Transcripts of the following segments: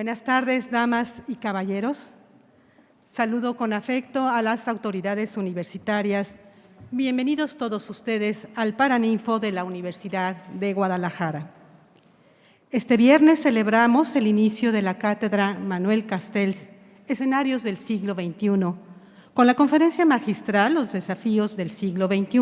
Buenas tardes, damas y caballeros. Saludo con afecto a las autoridades universitarias. Bienvenidos todos ustedes al Paraninfo de la Universidad de Guadalajara. Este viernes celebramos el inicio de la Cátedra Manuel Castells, Escenarios del siglo XXI, con la conferencia magistral Los desafíos del siglo XXI,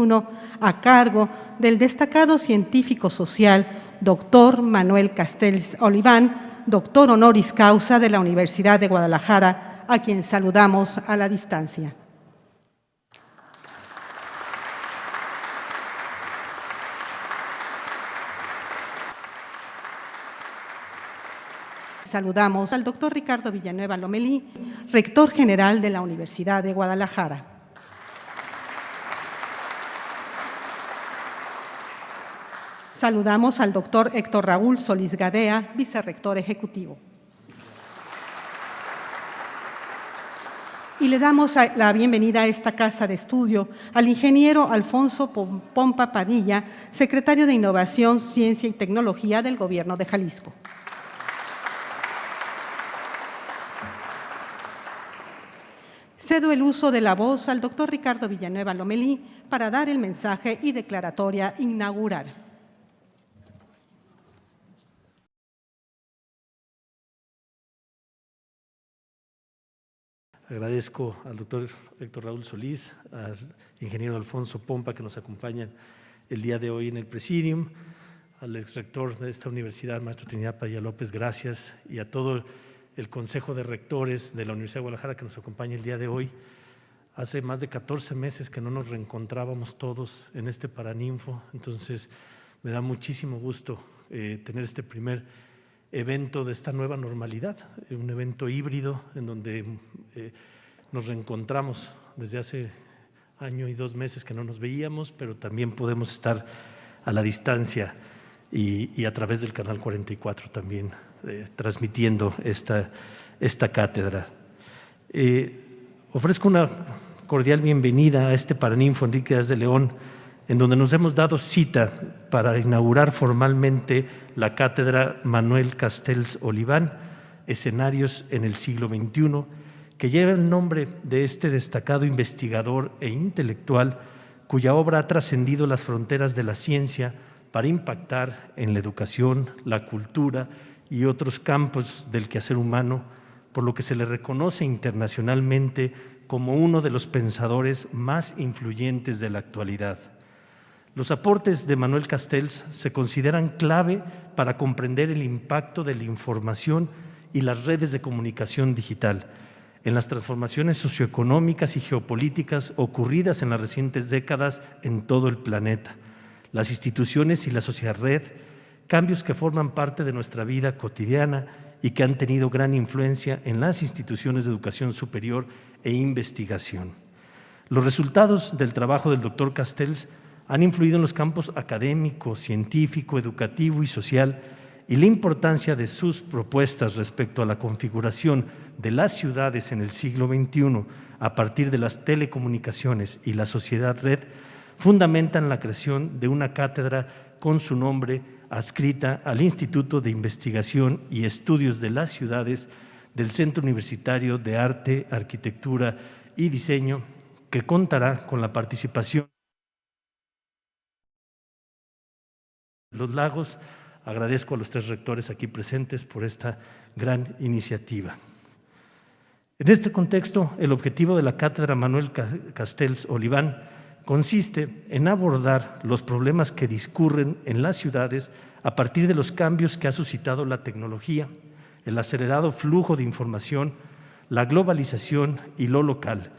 a cargo del destacado científico social, doctor Manuel Castells Oliván, doctor honoris causa de la Universidad de Guadalajara, a quien saludamos a la distancia. Saludamos al doctor Ricardo Villanueva Lomelí, rector general de la Universidad de Guadalajara. Saludamos al doctor Héctor Raúl Solís Gadea, vicerrector ejecutivo. Y le damos la bienvenida a esta casa de estudio al ingeniero Alfonso Pompa Padilla, secretario de Innovación, Ciencia y Tecnología del Gobierno de Jalisco. Cedo el uso de la voz al doctor Ricardo Villanueva Lomelí para dar el mensaje y declaratoria inaugural. Agradezco al doctor Héctor Raúl Solís, al ingeniero Alfonso Pompa que nos acompañan el día de hoy en el Presidium, al exrector de esta universidad, maestro Trinidad Padilla López, gracias, y a todo el Consejo de Rectores de la Universidad de Guadalajara que nos acompaña el día de hoy. Hace más de 14 meses que no nos reencontrábamos todos en este Paraninfo, entonces me da muchísimo gusto tener este primer evento de esta nueva normalidad, un evento híbrido en donde nos reencontramos desde hace año y 2 meses que no nos veíamos, pero también podemos estar a la distancia y a través del Canal 44 también transmitiendo esta cátedra. Ofrezco una cordial bienvenida a este Paraninfo Enrique Díaz de León, en donde nos hemos dado cita para inaugurar formalmente la Cátedra Manuel Castells Oliván, Escenarios en el siglo XXI, que lleva el nombre de este destacado investigador e intelectual cuya obra ha trascendido las fronteras de la ciencia para impactar en la educación, la cultura y otros campos del quehacer humano, por lo que se le reconoce internacionalmente como uno de los pensadores más influyentes de la actualidad. Los aportes de Manuel Castells se consideran clave para comprender el impacto de la información y las redes de comunicación digital en las transformaciones socioeconómicas y geopolíticas ocurridas en las recientes décadas en todo el planeta, las instituciones y la sociedad red, cambios que forman parte de nuestra vida cotidiana y que han tenido gran influencia en las instituciones de educación superior e investigación. Los resultados del trabajo del doctor Castells han influido en los campos académico, científico, educativo y social, y la importancia de sus propuestas respecto a la configuración de las ciudades en el siglo XXI a partir de las telecomunicaciones y la sociedad red fundamentan la creación de una cátedra con su nombre adscrita al Instituto de Investigación y Estudios de las Ciudades del Centro Universitario de Arte, Arquitectura y Diseño, que contará con la participación de Los Lagos. Agradezco a los 3 rectores aquí presentes por esta gran iniciativa. En este contexto, el objetivo de la Cátedra Manuel Castells Oliván consiste en abordar los problemas que discurren en las ciudades a partir de los cambios que ha suscitado la tecnología, el acelerado flujo de información, la globalización y lo local,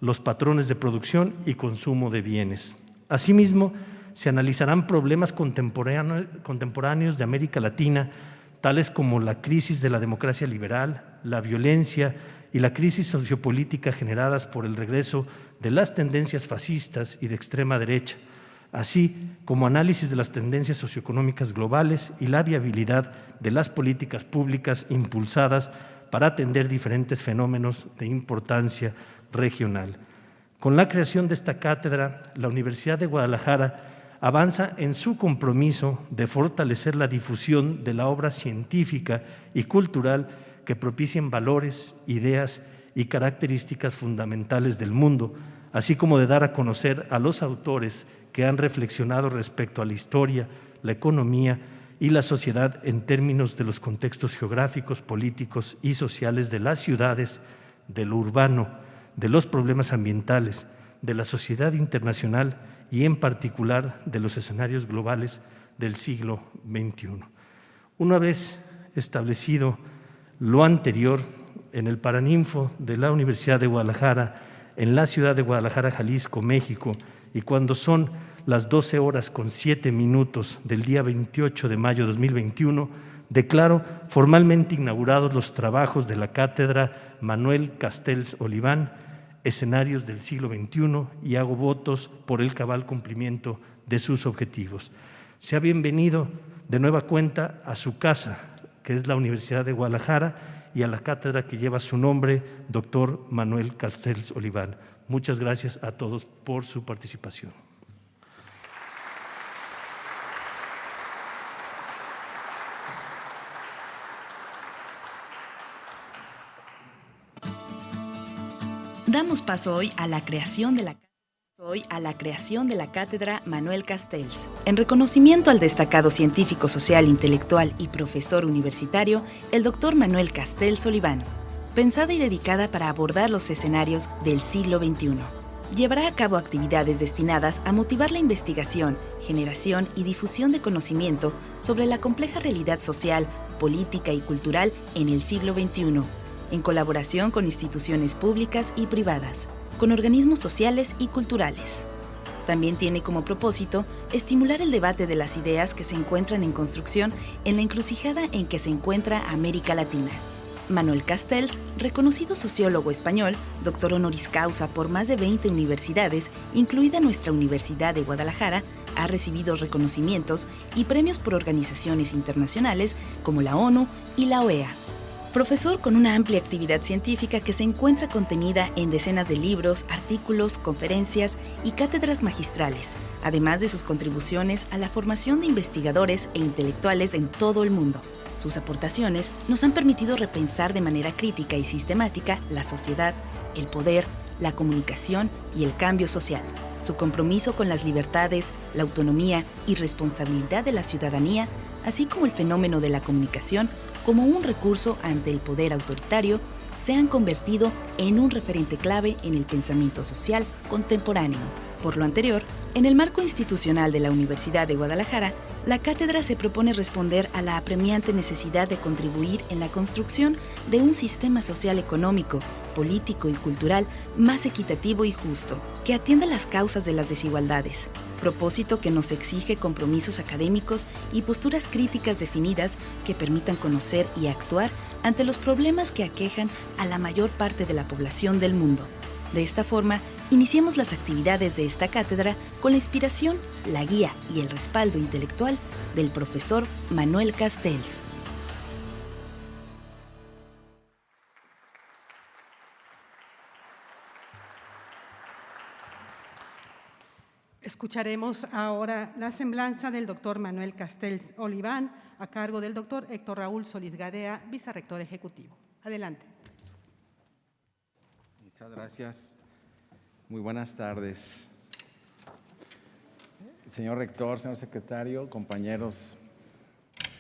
los patrones de producción y consumo de bienes. Asimismo, se analizarán problemas contemporáneos de América Latina, tales como la crisis de la democracia liberal, la violencia y la crisis sociopolítica generadas por el regreso de las tendencias fascistas y de extrema derecha, así como análisis de las tendencias socioeconómicas globales y la viabilidad de las políticas públicas impulsadas para atender diferentes fenómenos de importancia regional. Con la creación de esta cátedra, la Universidad de Guadalajara avanza en su compromiso de fortalecer la difusión de la obra científica y cultural que propicien valores, ideas y características fundamentales del mundo, así como de dar a conocer a los autores que han reflexionado respecto a la historia, la economía y la sociedad en términos de los contextos geográficos, políticos y sociales de las ciudades, de lo urbano, de los problemas ambientales, de la sociedad internacional y en particular de los escenarios globales del siglo XXI. Una vez establecido lo anterior, en el Paraninfo de la Universidad de Guadalajara, en la ciudad de Guadalajara, Jalisco, México, y cuando son las 12:07 del día 28 de mayo de 2021, declaro formalmente inaugurados los trabajos de la Cátedra Manuel Castells Oliván, Escenarios del siglo XXI, y hago votos por el cabal cumplimiento de sus objetivos. Sea bienvenido de nueva cuenta a su casa, que es la Universidad de Guadalajara, y a la cátedra que lleva su nombre, doctor Manuel Castells Oliván. Muchas gracias a todos por su participación. Damos paso hoy a la creación de la Cátedra Manuel Castells. En reconocimiento al destacado científico social, intelectual y profesor universitario, el doctor Manuel Castells Oliván, pensada y dedicada para abordar los escenarios del siglo XXI. Llevará a cabo actividades destinadas a motivar la investigación, generación y difusión de conocimiento sobre la compleja realidad social, política y cultural en el siglo XXI, en colaboración con instituciones públicas y privadas, con organismos sociales y culturales. También tiene como propósito estimular el debate de las ideas que se encuentran en construcción en la encrucijada en que se encuentra América Latina. Manuel Castells, reconocido sociólogo español, doctor honoris causa por más de 20 universidades, incluida nuestra Universidad de Guadalajara, ha recibido reconocimientos y premios por organizaciones internacionales como la ONU y la OEA. Profesor con una amplia actividad científica que se encuentra contenida en decenas de libros, artículos, conferencias y cátedras magistrales, además de sus contribuciones a la formación de investigadores e intelectuales en todo el mundo. Sus aportaciones nos han permitido repensar de manera crítica y sistemática la sociedad, el poder, la comunicación y el cambio social. Su compromiso con las libertades, la autonomía y responsabilidad de la ciudadanía, así como el fenómeno de la comunicación como un recurso ante el poder autoritario, se han convertido en un referente clave en el pensamiento social contemporáneo. Por lo anterior, en el marco institucional de la Universidad de Guadalajara, la cátedra se propone responder a la apremiante necesidad de contribuir en la construcción de un sistema social económico, político y cultural más equitativo y justo, que atienda las causas de las desigualdades, propósito que nos exige compromisos académicos y posturas críticas definidas que permitan conocer y actuar ante los problemas que aquejan a la mayor parte de la población del mundo. De esta forma, iniciemos las actividades de esta cátedra con la inspiración, la guía y el respaldo intelectual del profesor Manuel Castells. Escucharemos ahora la semblanza del doctor Manuel Castells Oliván a cargo del doctor Héctor Raúl Solís Gadea, vicerrector ejecutivo. Adelante. Muchas gracias. Muy buenas tardes. Señor rector, señor secretario, compañeros,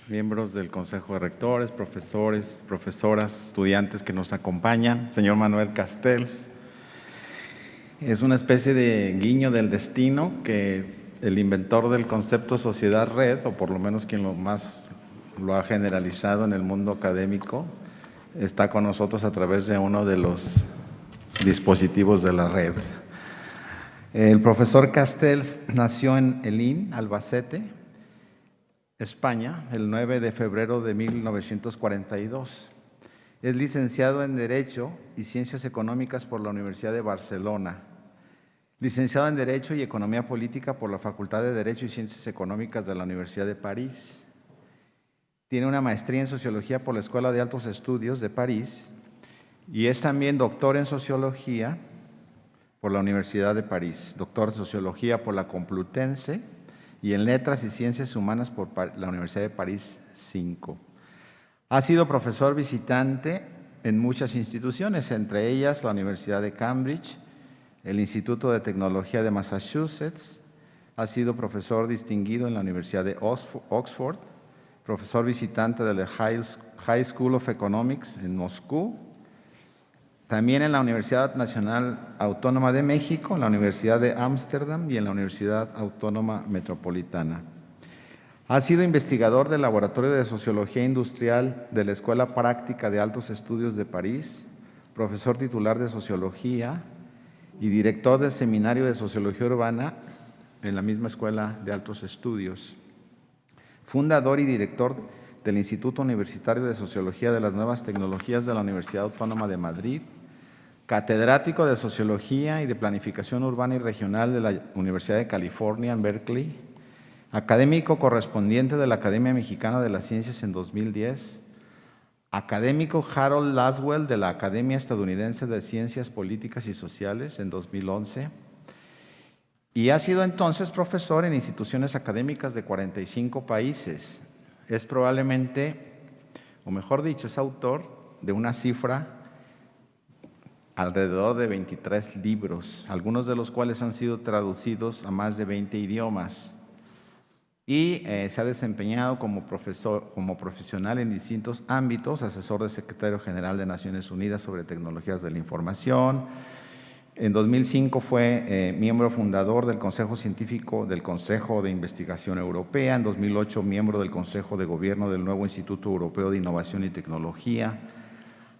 miembros del Consejo de Rectores, profesores, profesoras, estudiantes que nos acompañan, señor Manuel Castells. Es una especie de guiño del destino que el inventor del concepto sociedad-red, o por lo menos quien lo ha generalizado en el mundo académico, está con nosotros a través de uno de los dispositivos de la red. El profesor Castells nació en Elín, Albacete, España, el 9 de febrero de 1942. Es licenciado en Derecho y Ciencias Económicas por la Universidad de Barcelona, licenciado en Derecho y Economía Política por la Facultad de Derecho y Ciencias Económicas de la Universidad de París. Tiene una maestría en Sociología por la Escuela de Altos Estudios de París y es también doctor en Sociología por la Universidad de París, doctor en Sociología por la Complutense y en Letras y Ciencias Humanas por la Universidad de París 5. Ha sido profesor visitante en muchas instituciones, entre ellas la Universidad de Cambridge, el Instituto de Tecnología de Massachusetts. Ha sido profesor distinguido en la Universidad de Oxford, profesor visitante de la High School of Economics en Moscú, también en la Universidad Nacional Autónoma de México, en la Universidad de Ámsterdam y en la Universidad Autónoma Metropolitana. Ha sido investigador del Laboratorio de Sociología Industrial de la Escuela Práctica de Altos Estudios de París, profesor titular de Sociología y director del Seminario de Sociología Urbana en la misma Escuela de Altos Estudios. Fundador y director del Instituto Universitario de Sociología de las Nuevas Tecnologías de la Universidad Autónoma de Madrid, catedrático de Sociología y de Planificación Urbana y Regional de la Universidad de California en Berkeley, académico correspondiente de la Academia Mexicana de las Ciencias en 2010, académico Harold Laswell de la Academia Estadounidense de Ciencias Políticas y Sociales en 2011, y ha sido entonces profesor en instituciones académicas de 45 países. Es probablemente, o mejor dicho, es autor de una cifra alrededor de 23 libros, algunos de los cuales han sido traducidos a más de 20 idiomas. Y se ha desempeñado como profesional en distintos ámbitos, asesor del secretario general de Naciones Unidas sobre tecnologías de la información. En 2005 fue miembro fundador del Consejo Científico del Consejo de Investigación Europea. En 2008 miembro del Consejo de Gobierno del nuevo Instituto Europeo de Innovación y Tecnología.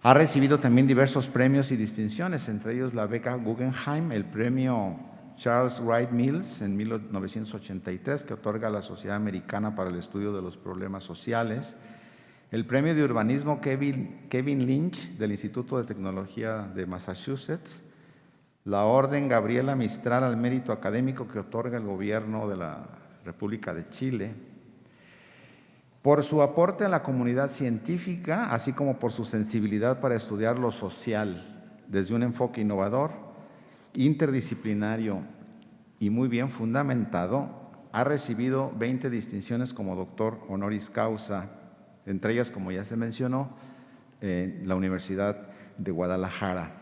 Ha recibido también diversos premios y distinciones, entre ellos la beca Guggenheim, el premio Charles Wright Mills en 1983, que otorga la Sociedad Americana para el Estudio de los Problemas Sociales, el premio de urbanismo Kevin Lynch del Instituto de Tecnología de Massachusetts, la Orden Gabriela Mistral al Mérito Académico que otorga el Gobierno de la República de Chile, por su aporte a la comunidad científica, así como por su sensibilidad para estudiar lo social desde un enfoque innovador, interdisciplinario y muy bien fundamentado. Ha recibido 20 distinciones como doctor honoris causa, entre ellas, como ya se mencionó, la Universidad de Guadalajara.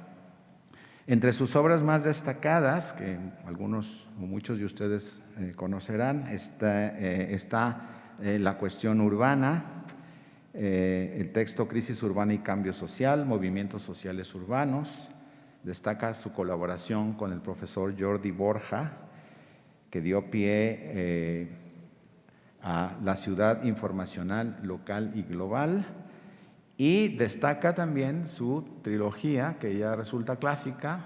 Entre sus obras más destacadas, que algunos o muchos de ustedes conocerán, está La cuestión urbana, el texto Crisis urbana y cambio social, movimientos sociales urbanos. Destaca su colaboración con el profesor Jordi Borja, que dio pie a la ciudad informacional local y global. Y destaca también su trilogía, que ya resulta clásica,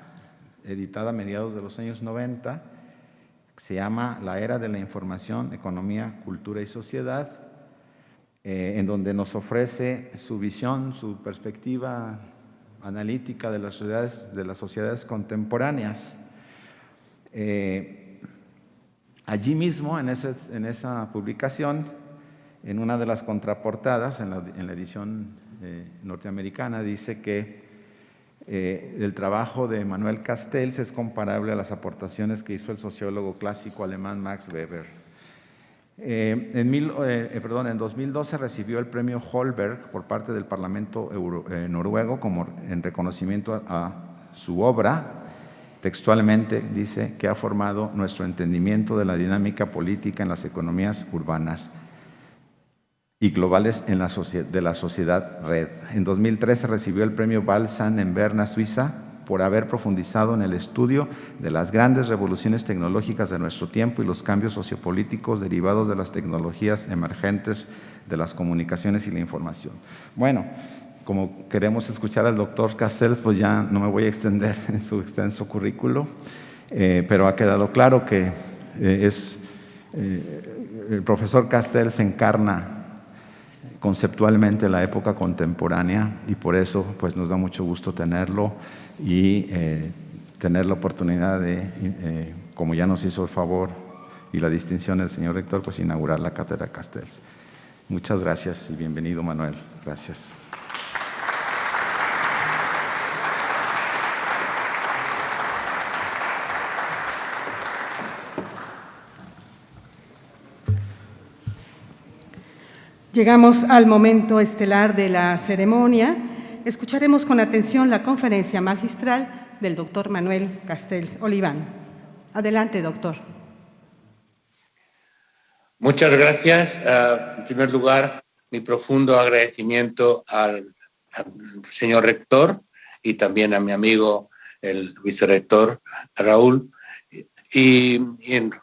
editada a mediados de los años 90, que se llama La Era de la Información, Economía, Cultura y Sociedad, en donde nos ofrece su visión, su perspectiva analítica de las sociedades contemporáneas. Allí mismo, en esa publicación, en una de las contraportadas, en la edición norteamericana, dice que el trabajo de Manuel Castells es comparable a las aportaciones que hizo el sociólogo clásico alemán Max Weber. En 2012 recibió el premio Holberg por parte del Parlamento noruego en reconocimiento a su obra. Textualmente dice que ha formado nuestro entendimiento de la dinámica política en las economías urbanas y globales de la sociedad red. En 2013 recibió el premio Balzan en Berna, Suiza, por haber profundizado en el estudio de las grandes revoluciones tecnológicas de nuestro tiempo y los cambios sociopolíticos derivados de las tecnologías emergentes de las comunicaciones y la información. Bueno, como queremos escuchar al doctor Castells, pues ya no me voy a extender en su extenso currículo, pero ha quedado claro que el profesor Castells encarna conceptualmente la época contemporánea y por eso pues nos da mucho gusto tenerlo y tener la oportunidad de, como ya nos hizo el favor y la distinción del señor rector, pues inaugurar la Cátedra Castells. Muchas gracias y bienvenido, Manuel. Gracias. Llegamos al momento estelar de la ceremonia. Escucharemos con atención la conferencia magistral del doctor Manuel Castells Oliván. Adelante, doctor. Muchas gracias. En primer lugar, mi profundo agradecimiento al señor rector y también a mi amigo, el vicerrector Raúl, y en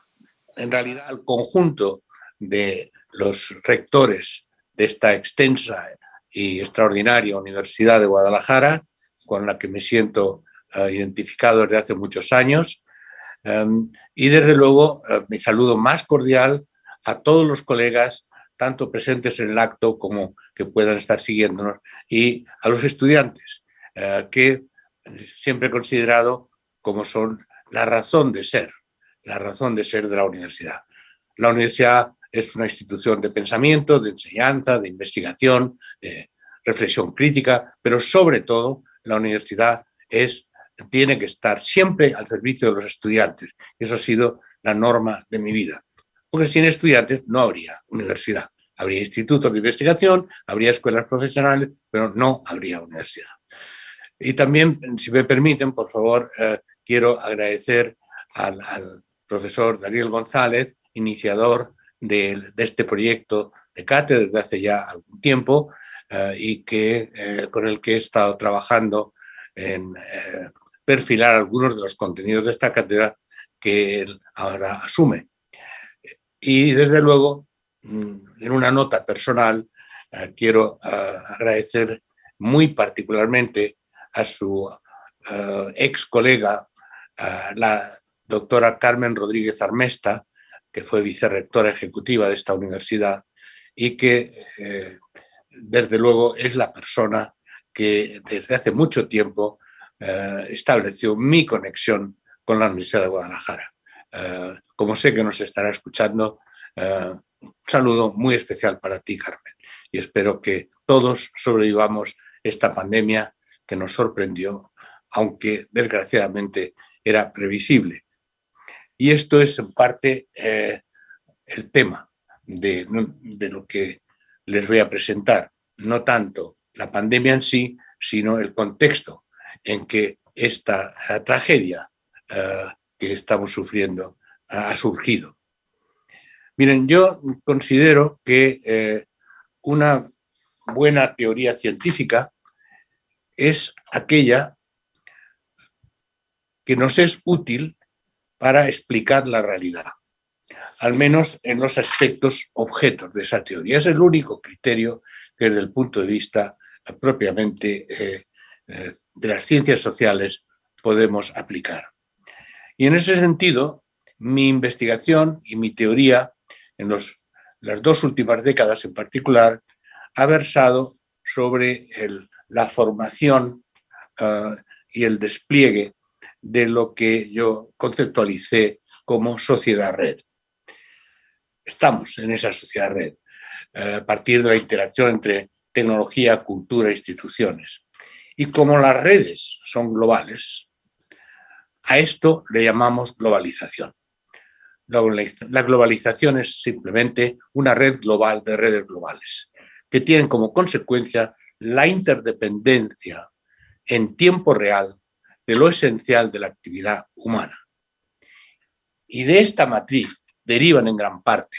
realidad al conjunto de los rectores de esta extensa y extraordinaria Universidad de Guadalajara, con la que me siento identificado desde hace muchos años. Y desde luego mi saludo más cordial a todos los colegas, tanto presentes en el acto como que puedan estar siguiéndonos, y a los estudiantes, que siempre he considerado como son la razón de ser de la universidad. La universidad es una institución de pensamiento, de enseñanza, de investigación, de reflexión crítica, pero sobre todo la universidad tiene que estar siempre al servicio de los estudiantes. Eso ha sido la norma de mi vida. Porque sin estudiantes no habría universidad. Habría institutos de investigación, habría escuelas profesionales, pero no habría universidad. Y también, si me permiten, por favor, quiero agradecer al profesor Daniel González, iniciador de este proyecto de cátedra desde hace ya algún tiempo, y con el que he estado trabajando en perfilar algunos de los contenidos de esta cátedra que él ahora asume. Y desde luego, en una nota personal, quiero agradecer muy particularmente a su ex colega, la doctora Carmen Rodríguez Armesta, que fue vicerrectora ejecutiva de esta universidad y que desde luego es la persona que desde hace mucho tiempo estableció mi conexión con la Universidad de Guadalajara. Como sé que nos estará escuchando, un saludo muy especial para ti, Carmen, y espero que todos sobrevivamos esta pandemia que nos sorprendió, aunque desgraciadamente era previsible. Y esto es en parte el tema de lo que les voy a presentar. No tanto la pandemia en sí, sino el contexto en que esta tragedia que estamos sufriendo ha surgido. Miren, yo considero que una buena teoría científica es aquella que nos es útil para explicar la realidad, al menos en los aspectos objetos de esa teoría. Es el único criterio que desde el punto de vista propiamente de las ciencias sociales podemos aplicar. Y en ese sentido, mi investigación y mi teoría en las dos últimas décadas en particular ha versado sobre la formación y el despliegue de lo que yo conceptualicé como sociedad-red. Estamos en esa sociedad-red a partir de la interacción entre tecnología, cultura e instituciones. Y como las redes son globales, a esto le llamamos globalización. La globalización es simplemente una red global de redes globales que tienen como consecuencia la interdependencia en tiempo real de lo esencial de la actividad humana. Y de esta matriz derivan en gran parte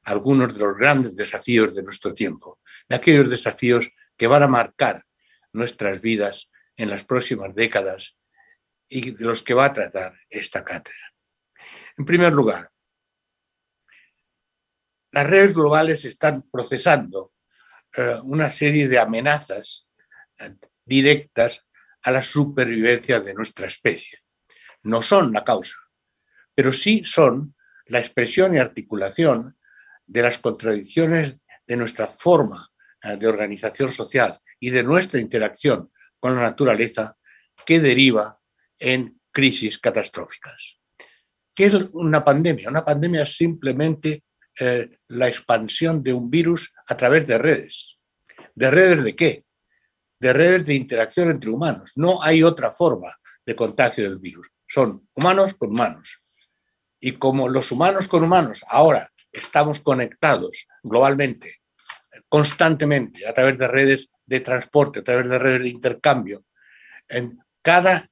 algunos de los grandes desafíos de nuestro tiempo, de aquellos desafíos que van a marcar nuestras vidas en las próximas décadas y de los que va a tratar esta cátedra. En primer lugar, las redes globales están procesando una serie de amenazas directas a la supervivencia de nuestra especie. No son la causa, pero sí son la expresión y articulación de las contradicciones de nuestra forma de organización social y de nuestra interacción con la naturaleza que deriva en crisis catastróficas. ¿Qué es una pandemia? Una pandemia es simplemente la expansión de un virus a través de redes. ¿De redes de qué? De redes de interacción entre humanos. No hay otra forma de contagio del virus. Son humanos con humanos. Y como los humanos con humanos ahora estamos conectados globalmente constantemente a través de redes de transporte, a través de redes de intercambio. En cada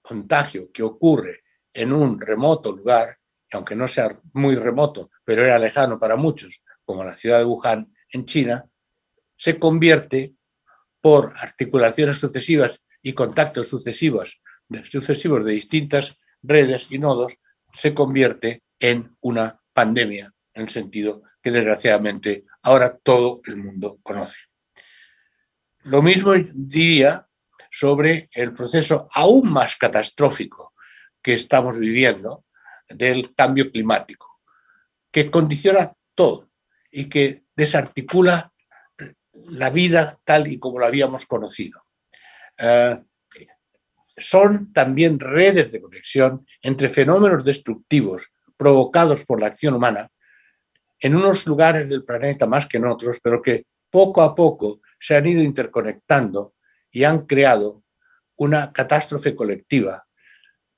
contagio que ocurre en un remoto lugar, aunque no sea muy remoto, pero era lejano para muchos, como la ciudad de Wuhan en China, se convierte por articulaciones sucesivas y contactos sucesivos de distintas redes y nodos, se convierte en una pandemia, en el sentido que desgraciadamente ahora todo el mundo conoce. Lo mismo diría sobre el proceso aún más catastrófico que estamos viviendo del cambio climático, que condiciona todo y que desarticula la vida tal y como la habíamos conocido. Son también redes de conexión entre fenómenos destructivos provocados por la acción humana en unos lugares del planeta más que en otros, pero que poco a poco se han ido interconectando y han creado una catástrofe colectiva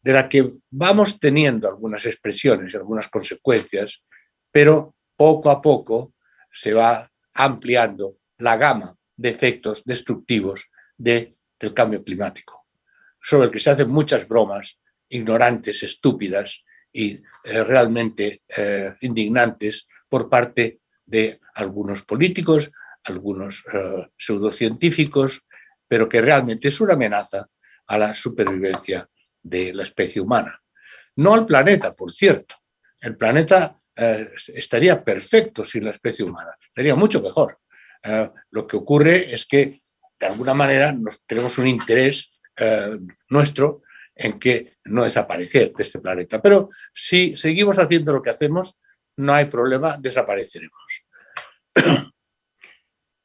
de la que vamos teniendo algunas expresiones y algunas consecuencias, pero poco a poco se va ampliando la gama de efectos destructivos del cambio climático, sobre el que se hacen muchas bromas ignorantes, estúpidas y realmente indignantes por parte de algunos políticos, algunos pseudocientíficos, pero que realmente es una amenaza a la supervivencia de la especie humana. No al planeta, por cierto. El planeta estaría perfecto sin la especie humana, estaría mucho mejor. Lo que ocurre es que, de alguna manera, tenemos un interés nuestro en que no desaparecer de este planeta. Pero si seguimos haciendo lo que hacemos, no hay problema, desapareceremos.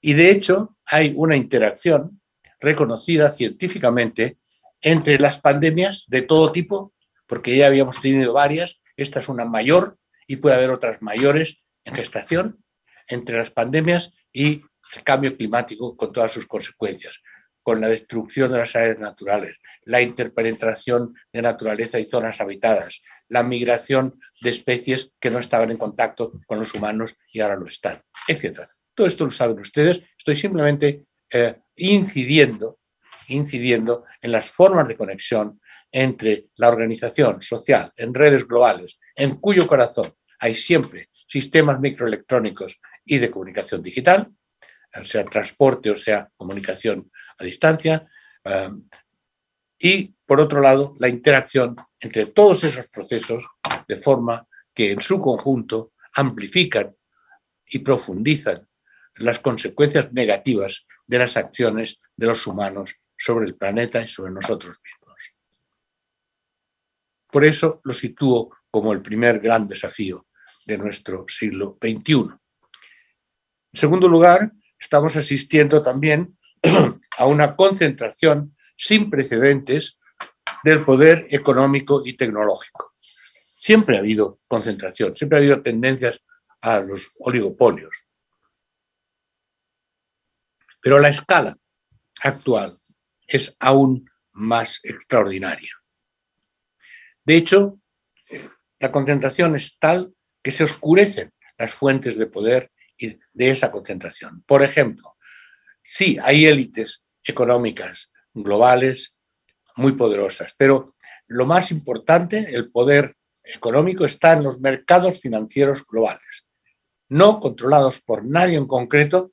Y de hecho, hay una interacción reconocida científicamente entre las pandemias de todo tipo, porque ya habíamos tenido varias, esta es una mayor y puede haber otras mayores en gestación, entre las pandemias y el cambio climático con todas sus consecuencias, con la destrucción de las áreas naturales, la interpenetración de naturaleza y zonas habitadas, la migración de especies que no estaban en contacto con los humanos y ahora lo están, etc. Todo esto lo saben ustedes, estoy simplemente incidiendo en las formas de conexión entre la organización social en redes globales, en cuyo corazón hay siempre sistemas microelectrónicos y de comunicación digital, sea transporte o sea comunicación a distancia, y por otro lado la interacción entre todos esos procesos de forma que en su conjunto amplifican y profundizan las consecuencias negativas de las acciones de los humanos sobre el planeta y sobre nosotros mismos. Por eso lo sitúo como el primer gran desafío de nuestro siglo XXI. En segundo lugar, estamos asistiendo también a una concentración sin precedentes del poder económico y tecnológico. Siempre ha habido concentración, siempre ha habido tendencias a los oligopolios. Pero la escala actual es aún más extraordinaria. De hecho, la concentración es tal que se oscurecen las fuentes de poder y de esa concentración. Por ejemplo, sí, hay élites económicas globales muy poderosas, pero lo más importante, el poder económico, está en los mercados financieros globales, no controlados por nadie en concreto,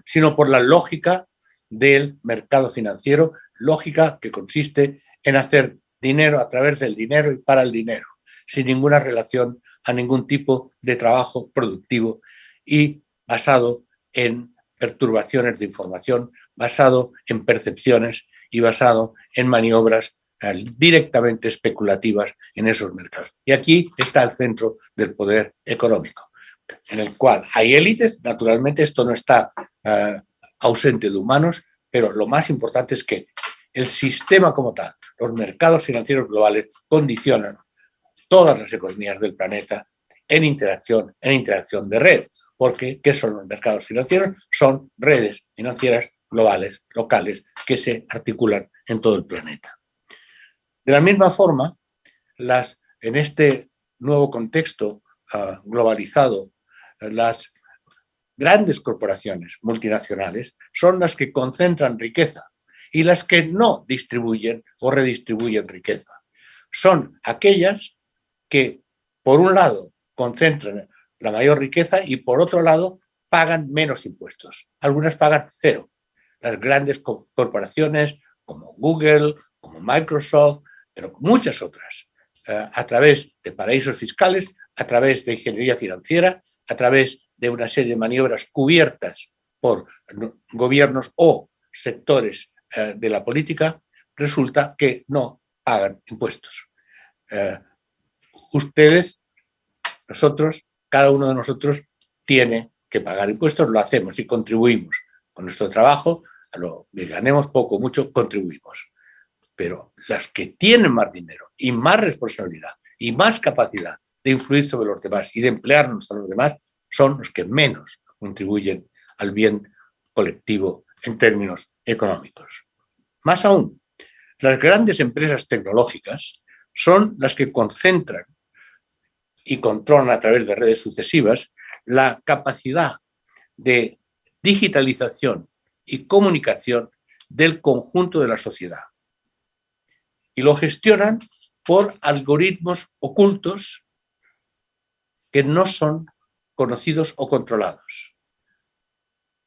sino por la lógica del mercado financiero, lógica que consiste en hacer dinero a través del dinero y para el dinero, sin ninguna relación a ningún tipo de trabajo productivo y basado en perturbaciones de información, basado en percepciones y basado en maniobras directamente especulativas en esos mercados. Y aquí está el centro del poder económico, en el cual hay élites, naturalmente esto no está ausente de humanos, pero lo más importante es que el sistema como tal, los mercados financieros globales condicionan todas las economías del planeta en interacción de red, porque ¿qué son los mercados financieros? Son redes financieras globales, locales, que se articulan en todo el planeta. De la misma forma, en este nuevo contexto globalizado, las grandes corporaciones multinacionales son las que concentran riqueza y las que no distribuyen o redistribuyen riqueza. Son aquellas que, por un lado, concentran la mayor riqueza y, por otro lado, pagan menos impuestos. Algunas pagan cero. Las grandes corporaciones como Google, como Microsoft, pero muchas otras, a través de paraísos fiscales, a través de ingeniería financiera, a través de una serie de maniobras cubiertas por gobiernos o sectores de la política, resulta que no pagan impuestos. Ustedes, nosotros, cada uno de nosotros tiene que pagar impuestos, lo hacemos y contribuimos con nuestro trabajo, a lo que ganemos poco o mucho, contribuimos. Pero las que tienen más dinero y más responsabilidad y más capacidad de influir sobre los demás y de emplearnos a los demás son los que menos contribuyen al bien colectivo en términos económicos. Más aún, las grandes empresas tecnológicas son las que concentran y controlan a través de redes sucesivas la capacidad de digitalización y comunicación del conjunto de la sociedad. Y lo gestionan por algoritmos ocultos que no son conocidos o controlados.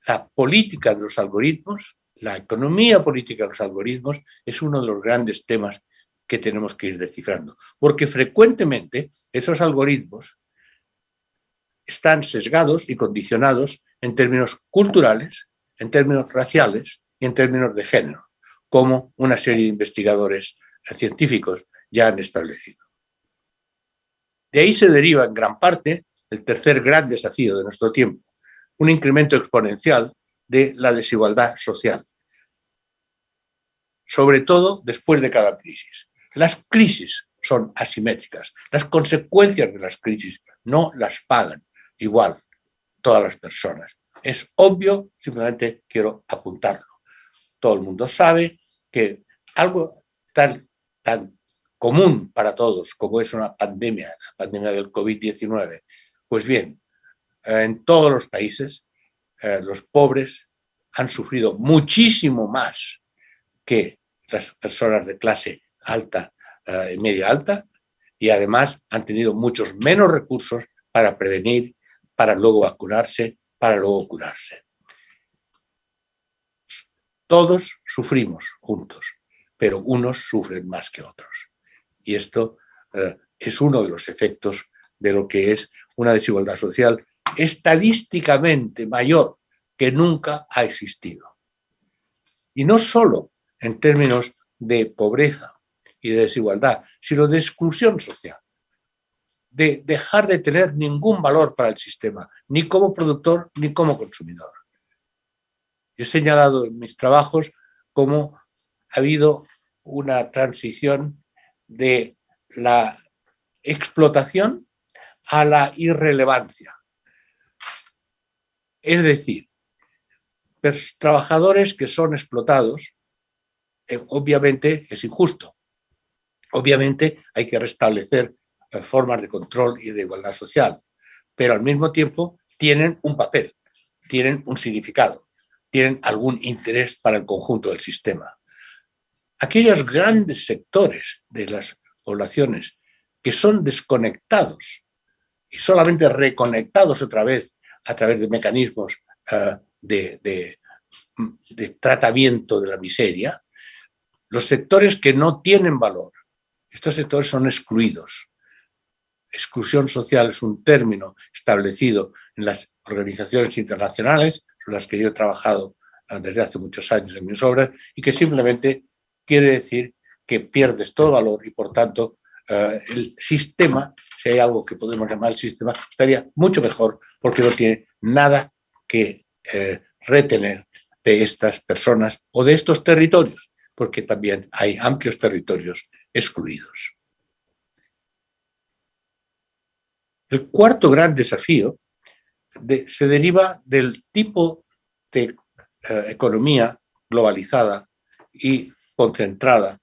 La política de los algoritmos, la economía política de los algoritmos es uno de los grandes temas que tenemos que ir descifrando, porque frecuentemente esos algoritmos están sesgados y condicionados en términos culturales, en términos raciales y en términos de género, como una serie de investigadores científicos ya han establecido. De ahí se deriva en gran parte el tercer gran desafío de nuestro tiempo, un incremento exponencial de la desigualdad social, sobre todo después de cada crisis. Las crisis son asimétricas, las consecuencias de las crisis no las pagan igual todas las personas. Es obvio, simplemente quiero apuntarlo. Todo el mundo sabe que algo tan común para todos como es una pandemia, la pandemia del COVID-19, pues bien, en todos los países los pobres han sufrido muchísimo más que las personas de clase alta y media alta, y además han tenido muchos menos recursos para prevenir, para luego vacunarse, para luego curarse. Todos sufrimos juntos, pero unos sufren más que otros. Y esto es uno de los efectos de lo que es una desigualdad social estadísticamente mayor que nunca ha existido. Y no solo en términos de pobreza y de desigualdad, sino de exclusión social, de dejar de tener ningún valor para el sistema, ni como productor ni como consumidor. He señalado en mis trabajos cómo ha habido una transición de la explotación a la irrelevancia. Es decir, trabajadores que son explotados, obviamente es injusto. Obviamente hay que restablecer formas de control y de igualdad social, pero al mismo tiempo tienen un papel, tienen un significado, tienen algún interés para el conjunto del sistema. Aquellos grandes sectores de las poblaciones que son desconectados y solamente reconectados otra vez a través de mecanismos de tratamiento de la miseria, los sectores que no tienen valor, estos sectores son excluidos. Exclusión social es un término establecido en las organizaciones internacionales, con las que yo he trabajado desde hace muchos años en mis obras, y que simplemente quiere decir que pierdes todo valor y, por tanto, el sistema, si hay algo que podemos llamar el sistema, estaría mucho mejor porque no tiene nada que retener de estas personas o de estos territorios, porque también hay amplios territorios excluidos. El cuarto gran desafío se deriva del tipo de economía globalizada y concentrada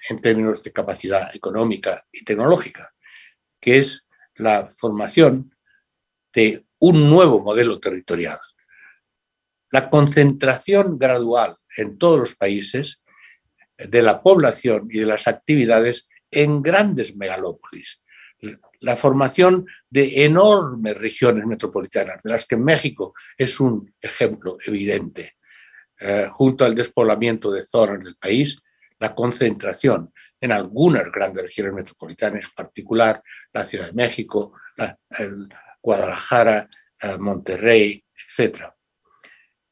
en términos de capacidad económica y tecnológica, que es la formación de un nuevo modelo territorial. La concentración gradual en todos los países de la población y de las actividades en grandes megalópolis. La formación de enormes regiones metropolitanas, de las que México es un ejemplo evidente. Junto al despoblamiento de zonas del país, la concentración en algunas grandes regiones metropolitanas, en particular la Ciudad de México, Guadalajara, Monterrey, etc.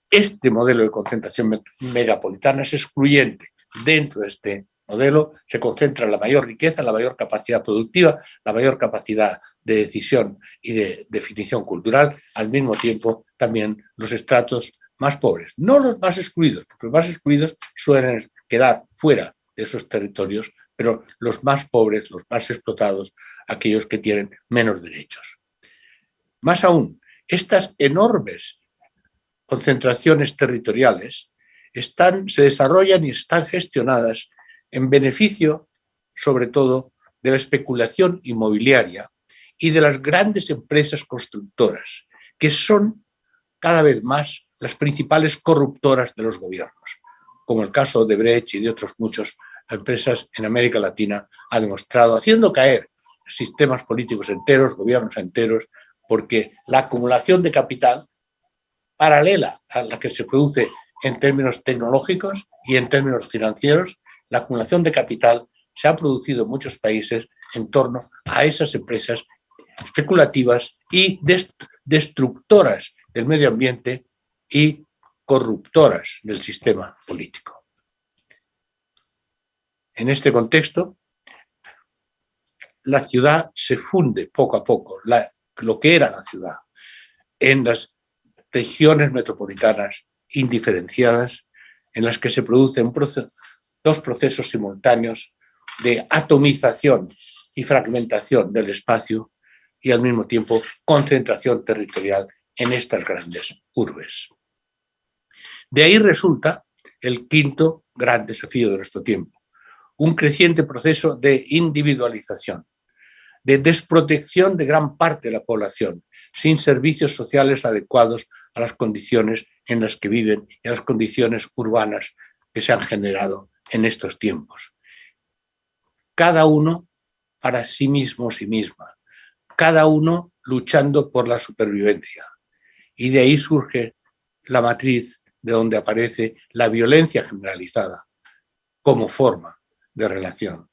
Este modelo de concentración megapolitana es excluyente. Dentro de este modelo se concentra la mayor riqueza, la mayor capacidad productiva, la mayor capacidad de decisión y de definición cultural, al mismo tiempo también los estratos más pobres, no los más excluidos, porque los más excluidos suelen quedar fuera de esos territorios, pero los más pobres, los más explotados, aquellos que tienen menos derechos. Más aún, estas enormes concentraciones territoriales se desarrollan y están gestionadas en beneficio, sobre todo, de la especulación inmobiliaria y de las grandes empresas constructoras, que son cada vez más las principales corruptoras de los gobiernos, como el caso de Brecht y de otros muchos empresas en América Latina ha demostrado, haciendo caer sistemas políticos enteros, gobiernos enteros, porque la acumulación de capital, paralela a la que se produce en términos tecnológicos y en términos financieros, la acumulación de capital se ha producido en muchos países en torno a esas empresas especulativas y destructoras del medio ambiente y corruptoras del sistema político. En este contexto, la ciudad se funde poco a poco, lo que era la ciudad, en las regiones metropolitanas indiferenciadas, en las que se producen dos procesos simultáneos de atomización y fragmentación del espacio y al mismo tiempo concentración territorial en estas grandes urbes. De ahí resulta el quinto gran desafío de nuestro tiempo, un creciente proceso de individualización, de desprotección de gran parte de la población, sin servicios sociales adecuados a las condiciones en las que viven y a las condiciones urbanas que se han generado en estos tiempos. Cada uno para sí mismo, sí misma, cada uno luchando por la supervivencia. Y de ahí surge la matriz de donde aparece la violencia generalizada como forma de relación.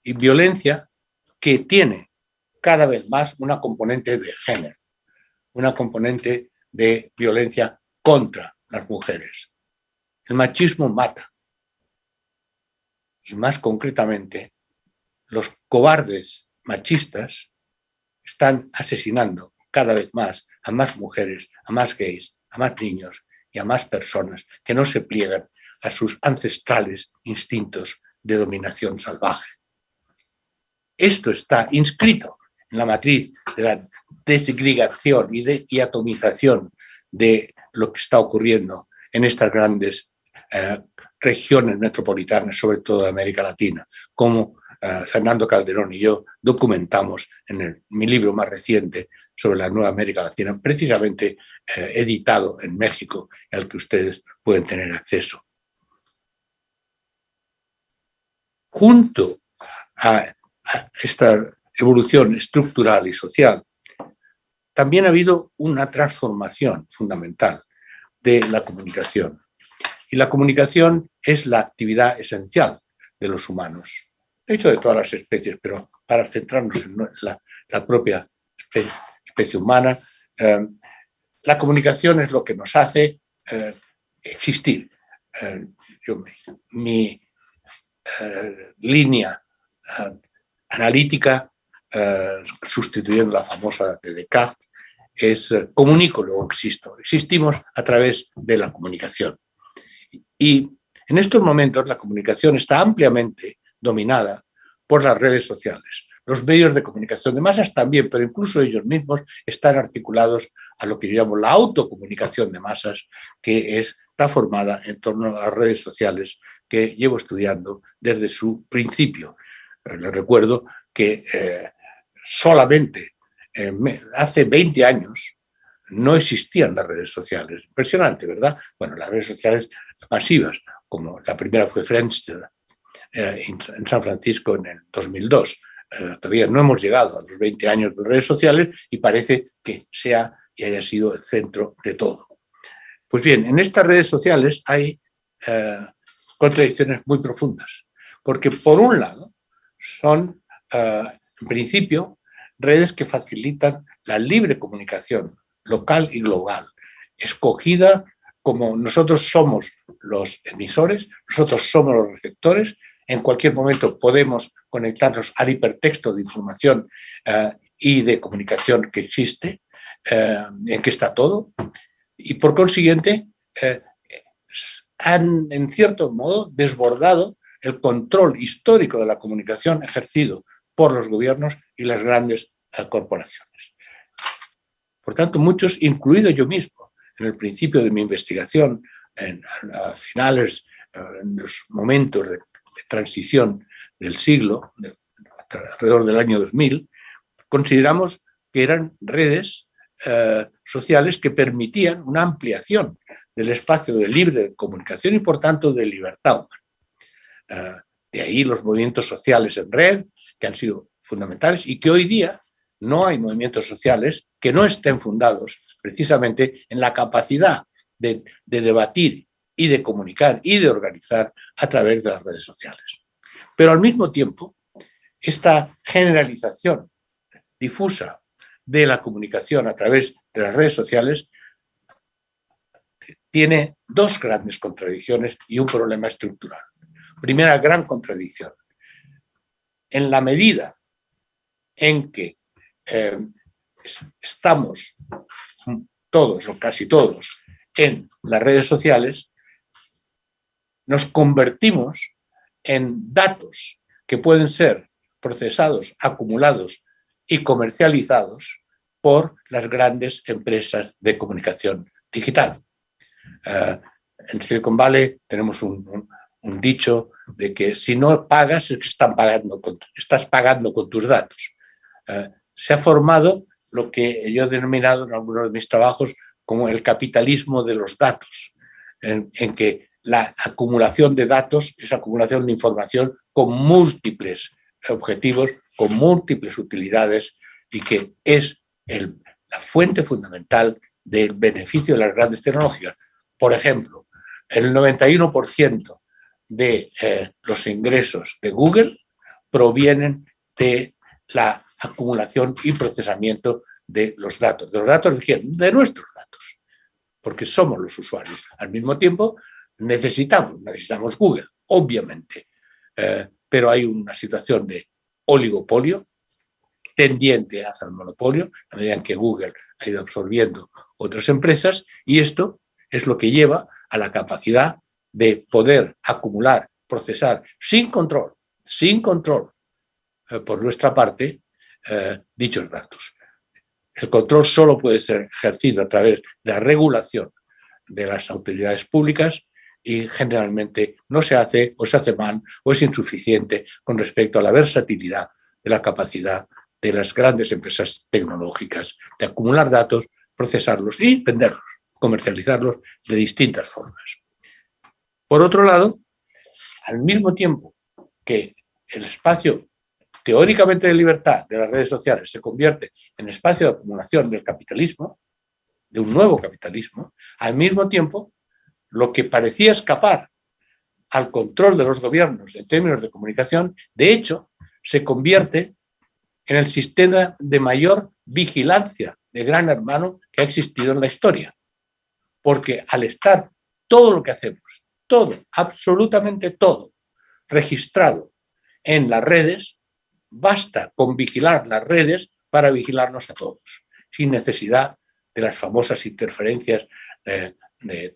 Y violencia que tiene cada vez más una componente de género, una componente de violencia contra las mujeres. El machismo mata. Y más concretamente, los cobardes machistas están asesinando cada vez más a más mujeres, a más gays, a más niños y a más personas que no se pliegan a sus ancestrales instintos de dominación salvaje. Esto está inscrito en la matriz de la desegregación y atomización de lo que está ocurriendo en estas grandes regiones metropolitanas, sobre todo de América Latina, como Fernando Calderón y yo documentamos en mi libro más reciente sobre la Nueva América Latina, precisamente editado en México, al que ustedes pueden tener acceso. Junto a esta evolución estructural y social, también ha habido una transformación fundamental de la comunicación. Y la comunicación es la actividad esencial de los humanos. De hecho, de todas las especies, pero para centrarnos en la propia especie humana, la comunicación es lo que nos hace existir. Mi línea analítica, sustituyendo la famosa de Descartes, es comunico, luego existo. Existimos a través de la comunicación. Y en estos momentos la comunicación está ampliamente dominada por las redes sociales. Los medios de comunicación de masas también, pero incluso ellos mismos están articulados a lo que yo llamo la autocomunicación de masas, que está formada en torno a las redes sociales que llevo estudiando desde su principio. Les recuerdo que solamente hace 20 años no existían las redes sociales. Impresionante, ¿verdad? Bueno, las redes sociales masivas, como la primera fue Friendster en San Francisco en el 2002. Todavía no hemos llegado a los 20 años de redes sociales y parece que sea y haya sido el centro de todo. Pues bien, en estas redes sociales hay contradicciones muy profundas, porque por un lado son, en principio, redes que facilitan la libre comunicación local y global, escogida como nosotros somos los emisores, nosotros somos los receptores, en cualquier momento podemos conectarnos al hipertexto de información y de comunicación que existe, en que está todo, y por consiguiente han, en cierto modo, desbordado el control histórico de la comunicación ejercido por los gobiernos y las grandes corporaciones. Por tanto, muchos, incluido yo mismo, en el principio de mi investigación, a finales, en los momentos de transición del siglo, alrededor del año 2000, consideramos que eran redes sociales que permitían una ampliación del espacio de libre comunicación y, por tanto, de libertad humana. De ahí los movimientos sociales en red, que han sido fundamentales y que hoy día no hay movimientos sociales que no estén fundados precisamente en la capacidad de debatir y de comunicar y de organizar a través de las redes sociales. Pero al mismo tiempo, esta generalización difusa de la comunicación a través de las redes sociales tiene dos grandes contradicciones y un problema estructural. Primera gran contradicción. En la medida en que estamos todos o casi todos en las redes sociales, nos convertimos en datos que pueden ser procesados, acumulados y comercializados por las grandes empresas de comunicación digital. En Silicon Valley tenemos un dicho de que si no pagas, es que estás pagando con tus datos. Se ha formado lo que yo he denominado en algunos de mis trabajos como el capitalismo de los datos, en que la acumulación de datos es acumulación de información con múltiples objetivos, con múltiples utilidades y que es la fuente fundamental del beneficio de las grandes tecnológicas. Por ejemplo, el 91% de los ingresos de Google provienen de la acumulación y procesamiento de los datos. ¿De los datos de quién? De nuestros datos, porque somos los usuarios. Al mismo tiempo, necesitamos Google, obviamente, pero hay una situación de oligopolio tendiente hacia el monopolio, a medida en que Google ha ido absorbiendo otras empresas, y esto es lo que lleva a la capacidad de poder acumular, procesar sin control por nuestra parte, dichos datos. El control solo puede ser ejercido a través de la regulación de las autoridades públicas y generalmente no se hace o se hace mal o es insuficiente con respecto a la versatilidad de la capacidad de las grandes empresas tecnológicas de acumular datos, procesarlos y venderlos, comercializarlos de distintas formas. Por otro lado, al mismo tiempo que el espacio teóricamente de libertad de las redes sociales se convierte en espacio de acumulación del capitalismo, de un nuevo capitalismo, al mismo tiempo lo que parecía escapar al control de los gobiernos en términos de comunicación, de hecho, se convierte en el sistema de mayor vigilancia de Gran Hermano que ha existido en la historia. Porque al estar todo lo que hacemos, todo, absolutamente todo, registrado en las redes, basta con vigilar las redes para vigilarnos a todos, sin necesidad de las famosas interferencias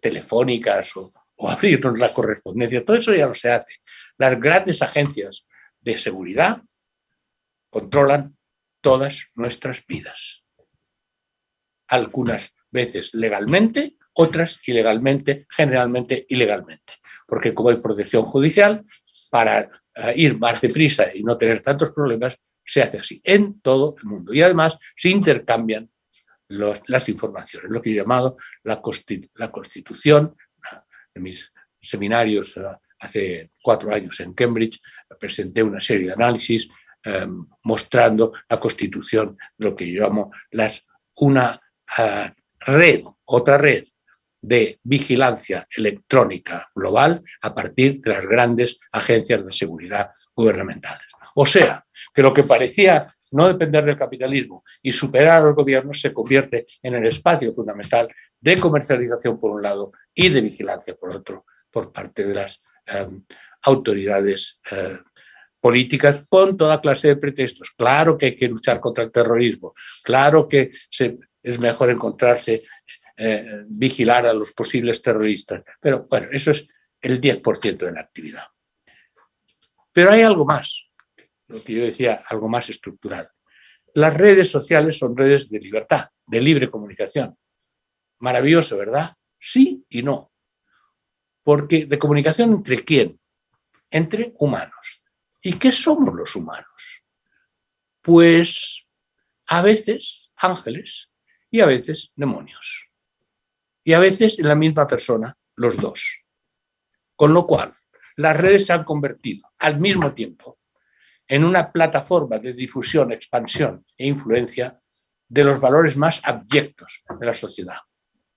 telefónicas o abrirnos la correspondencia. Todo eso ya no se hace. Las grandes agencias de seguridad controlan todas nuestras vidas. Algunas veces legalmente, otras ilegalmente, generalmente ilegalmente. Porque como hay protección judicial, para ir más deprisa y no tener tantos problemas, se hace así en todo el mundo. Y además se intercambian las informaciones, lo que he llamado la constitución. En mis seminarios hace 4 años en Cambridge presenté una serie de análisis mostrando la constitución de lo que yo llamo una otra red de vigilancia electrónica global a partir de las grandes agencias de seguridad gubernamentales. O sea, que lo que parecía no depender del capitalismo y superar a los gobiernos se convierte en el espacio fundamental de comercialización por un lado y de vigilancia por otro, por parte de las autoridades políticas con toda clase de pretextos. Claro que hay que luchar contra el terrorismo, claro que es mejor encontrarse, vigilar a los posibles terroristas, pero bueno, eso es el 10% de la actividad. Pero hay algo más, lo que yo decía, algo más estructural. Las redes sociales son redes de libertad, de libre comunicación. Maravilloso, ¿verdad? Sí y no. Porque de comunicación ¿entre quién? Entre humanos. ¿Y qué somos los humanos? Pues a veces ángeles y a veces demonios. Y a veces en la misma persona, los dos. Con lo cual, las redes se han convertido al mismo tiempo en una plataforma de difusión, expansión e influencia de los valores más abyectos de la sociedad.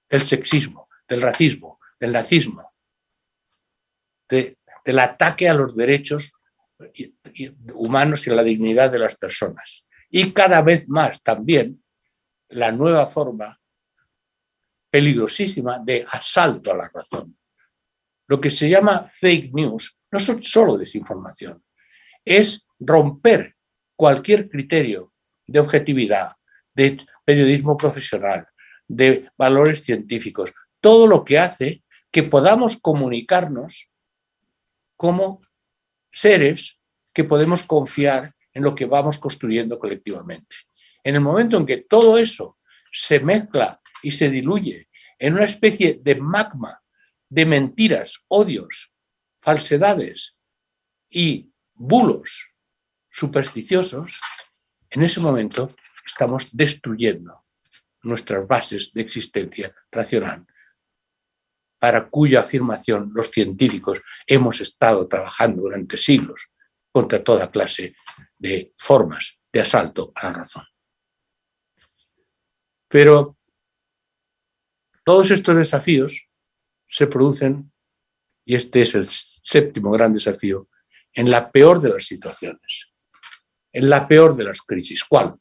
Del sexismo, del racismo, del nazismo, del ataque a los derechos humanos y a la dignidad de las personas. Y cada vez más también la nueva forma peligrosísima de asalto a la razón. Lo que se llama fake news no son solo desinformación, es romper cualquier criterio de objetividad, de periodismo profesional, de valores científicos, todo lo que hace que podamos comunicarnos como seres que podemos confiar en lo que vamos construyendo colectivamente. En el momento en que todo eso se mezcla y se diluye en una especie de magma de mentiras, odios, falsedades y bulos supersticiosos, en ese momento estamos destruyendo nuestras bases de existencia racional, para cuya afirmación los científicos hemos estado trabajando durante siglos contra toda clase de formas de asalto a la razón. Pero todos estos desafíos se producen, y este es el 7º gran desafío, en la peor de las situaciones, en la peor de las crisis. ¿Cuál?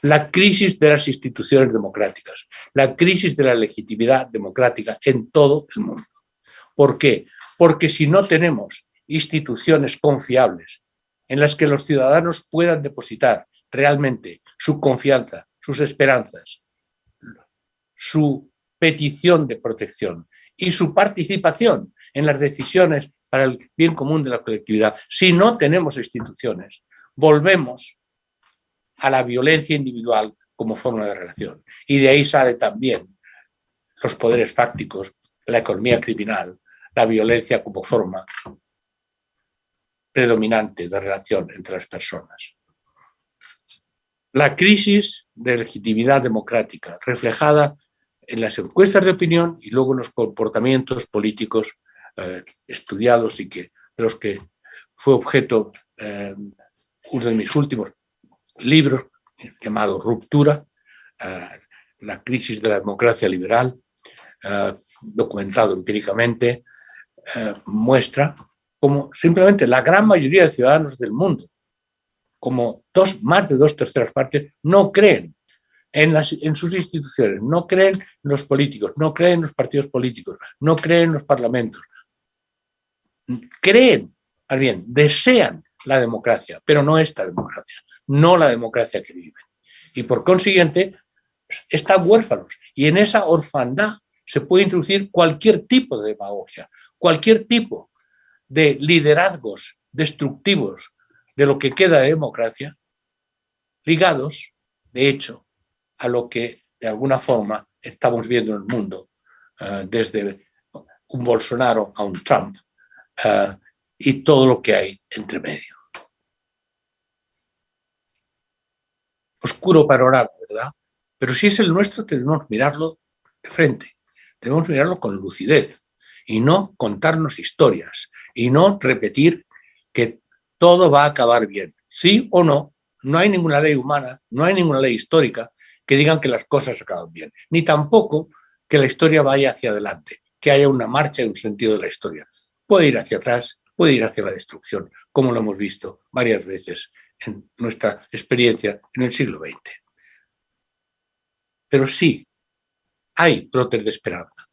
La crisis de las instituciones democráticas, la crisis de la legitimidad democrática en todo el mundo. ¿Por qué? Porque si no tenemos instituciones confiables en las que los ciudadanos puedan depositar realmente su confianza, sus esperanzas, su petición de protección y su participación en las decisiones para el bien común de la colectividad, si no tenemos instituciones, volvemos a la violencia individual como forma de relación. Y de ahí sale también los poderes fácticos, la economía criminal, la violencia como forma predominante de relación entre las personas. La crisis de legitimidad democrática, reflejada en las encuestas de opinión y luego en los comportamientos políticos estudiados y de los que fue objeto uno de mis últimos libros, llamado Ruptura, la crisis de la democracia liberal, documentado empíricamente, muestra cómo simplemente la gran mayoría de ciudadanos del mundo, como más de 2/3 partes, no creen en sus instituciones, no creen en los políticos, no creen en los partidos políticos, no creen en los parlamentos. Creen, más bien, desean la democracia, pero no esta democracia, no la democracia que viven. Y por consiguiente, están huérfanos. Y en esa orfandad se puede introducir cualquier tipo de demagogia, cualquier tipo de liderazgos destructivos de lo que queda de democracia, ligados, de hecho, a lo que de alguna forma estamos viendo en el mundo, desde un Bolsonaro a un Trump, y todo lo que hay entre medio. Oscuro panorama, ¿verdad? Pero si es el nuestro, tenemos que mirarlo de frente, tenemos que mirarlo con lucidez y no contarnos historias y no repetir que todo va a acabar bien. Sí o no, no hay ninguna ley humana, no hay ninguna ley histórica que digan que las cosas acaban bien, ni tampoco que la historia vaya hacia adelante, que haya una marcha y un sentido de la historia. Puede ir hacia atrás, puede ir hacia la destrucción, como lo hemos visto varias veces en nuestra experiencia en el siglo XX. Pero sí, hay brotes de esperanza,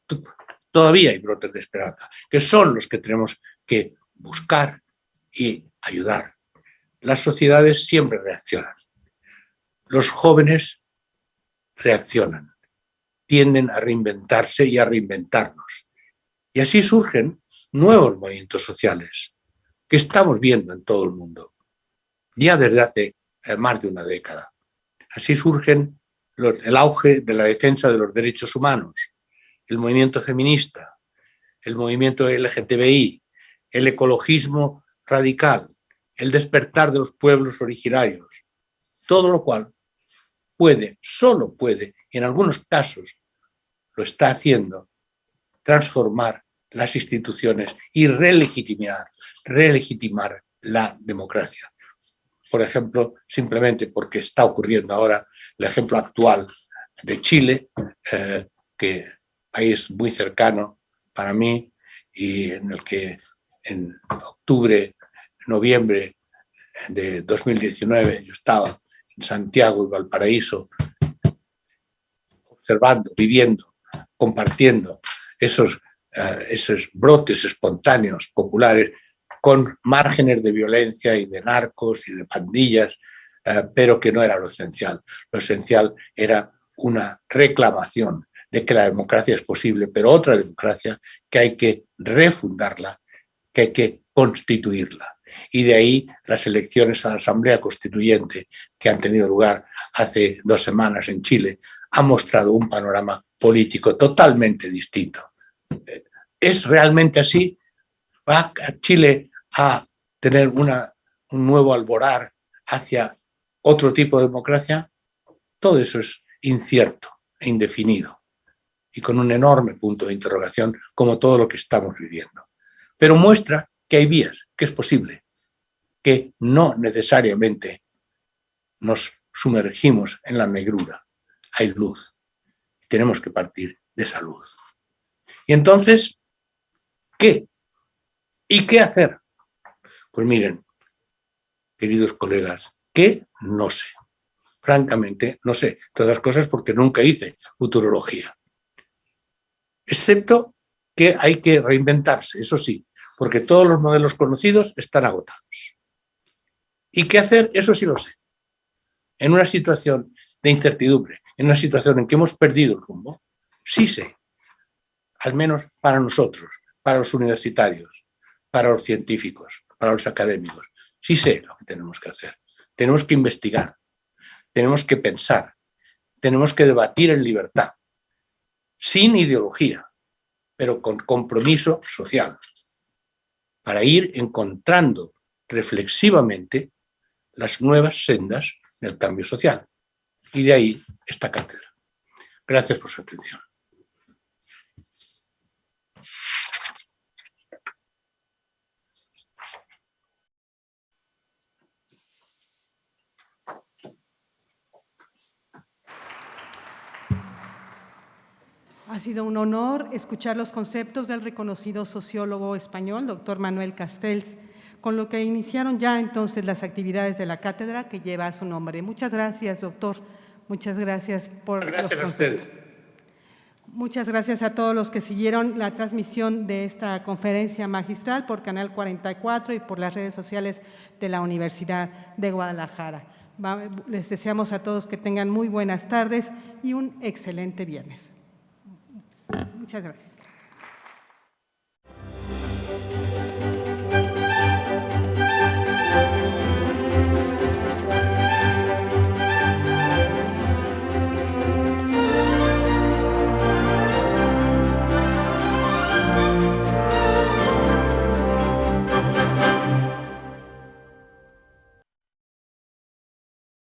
todavía hay brotes de esperanza, que son los que tenemos que buscar y ayudar. Las sociedades siempre reaccionan. Los jóvenes reaccionan, tienden a reinventarse y a reinventarnos. Y así surgen nuevos movimientos sociales que estamos viendo en todo el mundo, ya desde hace más de una década. Así surgen el auge de la defensa de los derechos humanos, el movimiento feminista, el movimiento LGTBI, el ecologismo radical, el despertar de los pueblos originarios, todo lo cual puede, solo puede, y en algunos casos lo está haciendo, transformar las instituciones y relegitimar la democracia. Por ejemplo, simplemente porque está ocurriendo ahora el ejemplo actual de Chile, que país muy cercano para mí y en el que en octubre, noviembre de 2019 yo estaba en Santiago y Valparaíso observando, viviendo, compartiendo esos brotes espontáneos, populares, con márgenes de violencia y de narcos y de pandillas, pero que no era lo esencial. Lo esencial era una reclamación de que la democracia es posible, pero otra democracia que hay que refundarla, que hay que constituirla. Y de ahí las elecciones a la Asamblea Constituyente que han tenido lugar hace 2 semanas en Chile han mostrado un panorama político totalmente distinto. ¿Es realmente así? ¿Va Chile a tener un nuevo alborar hacia otro tipo de democracia? Todo eso es incierto e indefinido y con un enorme punto de interrogación como todo lo que estamos viviendo. Pero muestra que hay vías, que es posible, que no necesariamente nos sumergimos en la negrura. Hay luz. Tenemos que partir de esa luz. Y entonces, ¿qué? ¿Y qué hacer? Pues miren, queridos colegas, ¿qué? No sé. Francamente, no sé. Todas las cosas porque nunca hice futurología. Excepto que hay que reinventarse, eso sí, porque todos los modelos conocidos están agotados. ¿Y qué hacer? Eso sí lo sé. En una situación de incertidumbre, en una situación en que hemos perdido el rumbo, sí sé, al menos para nosotros, para los universitarios, para los científicos, para los académicos, sí sé lo que tenemos que hacer. Tenemos que investigar, tenemos que pensar, tenemos que debatir en libertad, sin ideología, pero con compromiso social, para ir encontrando reflexivamente las nuevas sendas del cambio social. Y de ahí esta cátedra. Gracias por su atención. Ha sido un honor escuchar los conceptos del reconocido sociólogo español, doctor Manuel Castells, con lo que iniciaron ya entonces las actividades de la cátedra que lleva su nombre. Muchas gracias, doctor. Muchas gracias por los conceptos. Gracias a ustedes. Muchas gracias a todos los que siguieron la transmisión de esta conferencia magistral por Canal 44 y por las redes sociales de la Universidad de Guadalajara. Les deseamos a todos que tengan muy buenas tardes y un excelente viernes. Muchas gracias.